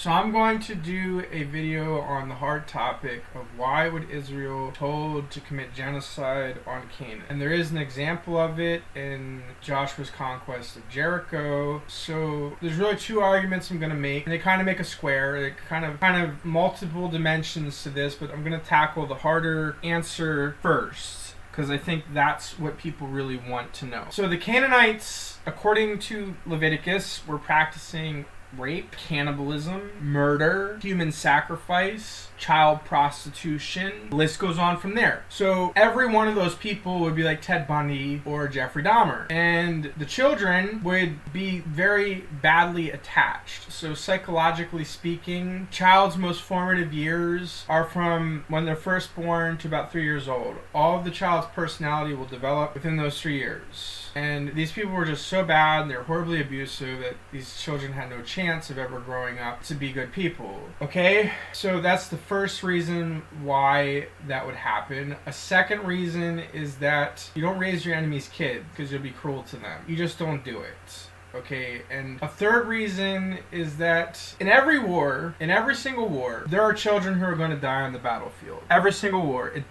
So I'm going to do a video on the hard topic of why would Israel told to commit genocide on Canaan. And there is an example of it in Joshua's conquest of Jericho. So there's really two arguments I'm going to make. And they kind of make a square. They kind of multiple dimensions to this, but I'm going to tackle the harder answer first, because I think that's what people really want to know. So the Canaanites, according to Leviticus, were practicing rape, cannibalism, murder, human sacrifice, child prostitution. The list goes on from there. So every one of those people would be like Ted Bundy or Jeffrey Dahmer. And the children would be very badly attached. So psychologically speaking, child's most formative years are from when they're first born to about 3 years old. All of the child's personality will develop within those 3 years. And these people were just so bad and they're horribly abusive that these children had no chance of ever growing up to be good people. Okay? So that's the first reason why that would happen. A second reason is that you don't raise your enemy's kid because you'll be cruel to them. You just don't do it. Okay, and a third reason is that in every war, in every single war, there are children who are going to die on the battlefield. Every single war. It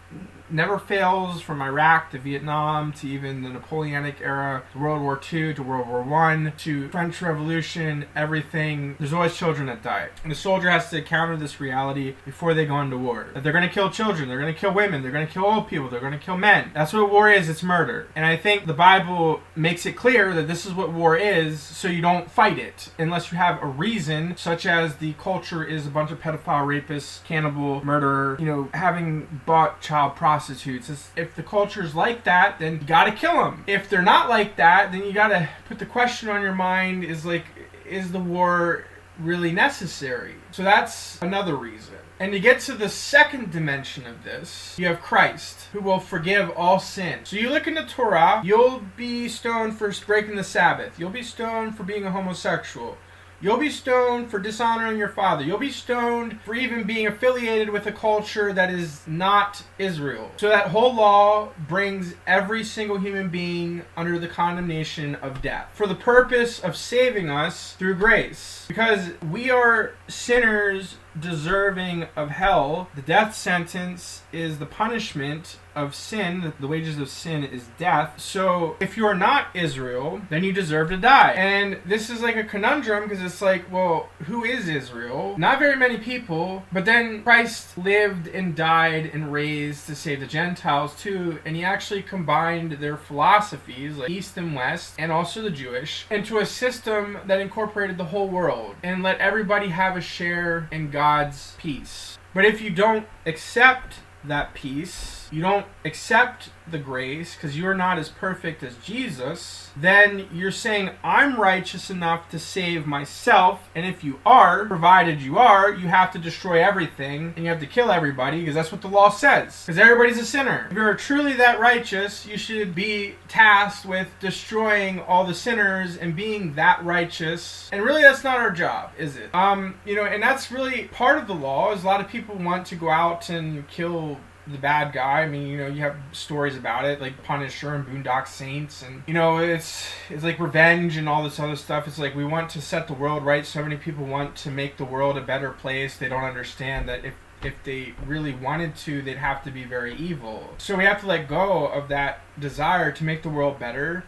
never fails, from Iraq to Vietnam to even the Napoleonic era, to World War II, to World War I, to French Revolution, everything. There's always children that die. And the soldier has to counter this reality before they go into war. That they're going to kill children, they're going to kill women, they're going to kill old people, they're going to kill men. That's what war is, it's murder. And I think the Bible makes it clear that this is what war is, so you don't fight it unless you have a reason, such as the culture is a bunch of pedophile, rapists, cannibal, murderer, having bought child prostitutes. If the culture's like that, then you gotta kill them. If they're not like that, then you gotta put the question on your mind, is the war really necessary? So that's another reason. And to get to the second dimension of this, you have Christ, who will forgive all sin. So you look in the Torah, you'll be stoned for breaking the Sabbath. You'll be stoned for being a homosexual. You'll be stoned for dishonoring your father. You'll be stoned for even being affiliated with a culture that is not Israel. So that whole law brings every single human being under the condemnation of death for the purpose of saving us through grace. Because we are sinners deserving of hell. The death sentence is the punishment of sin. The wages of sin is death. So if you are not Israel, then you deserve to die. And this is like a conundrum, because it's like, well, who is Israel? Not very many people. But then Christ lived and died and raised to save the Gentiles too. And he actually combined their philosophies, like East and West, and also the Jewish, into a system that incorporated the whole world and let everybody have a share in God's peace. But if you don't accept that peace, you don't accept the grace because you are not as perfect as Jesus, then you're saying, I'm righteous enough to save myself. And if you are, provided you are, you have to destroy everything and you have to kill everybody, because that's what the law says. Because everybody's a sinner. If you're truly that righteous, you should be tasked with destroying all the sinners and being that righteous. And really, that's not our job, is it? And that's really part of the law, is a lot of people want to go out and kill the bad guy. I mean, you have stories about it, like Punisher and Boondock Saints, and it's like revenge and all this other stuff. It's like we want to set the world right. So many people want to make the world a better place. They don't understand that if they really wanted to, they'd have to be very evil. So we have to let go of that desire to make the world better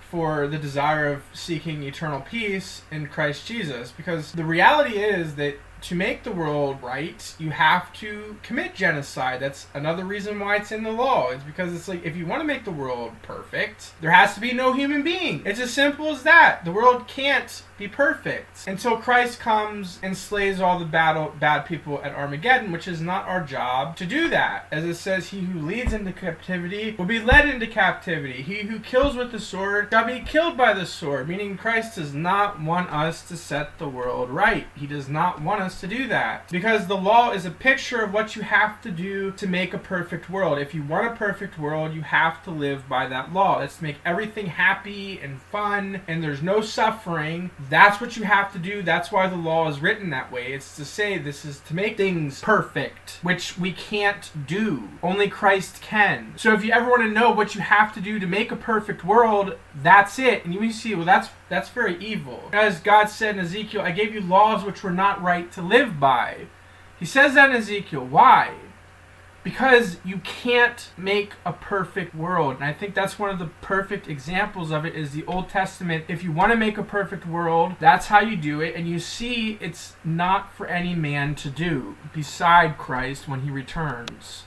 for the desire of seeking eternal peace in Christ Jesus. Because the reality is that to make the world right, you have to commit genocide. That's another reason why it's in the law. It's because it's like, if you want to make the world perfect, there has to be no human being. It's as simple as that. The world can't be perfect until Christ comes and slays all the bad people at Armageddon, which is not our job to do that. As it says, he who leads into captivity will be led into captivity. He who kills with the sword shall be killed by the sword. Meaning Christ does not want us to set the world right. He does not want us to do that, because the law is a picture of what you have to do to make a perfect world. If you want a perfect world, you have to live by that law. That's to make everything happy and fun and there's no suffering. That's what you have to do. That's why the law is written that way. It's to say this is to make things perfect, which we can't do. Only Christ can. So if you ever want to know what you have to do to make a perfect world, that's it. And you see, well, that's very evil. As God said in Ezekiel, I gave you laws which were not right to live by. He says that in Ezekiel. Why? Because you can't make a perfect world. And I think that's one of the perfect examples of it is the Old Testament. If you want to make a perfect world, that's how you do it. And you see it's not for any man to do beside Christ when he returns.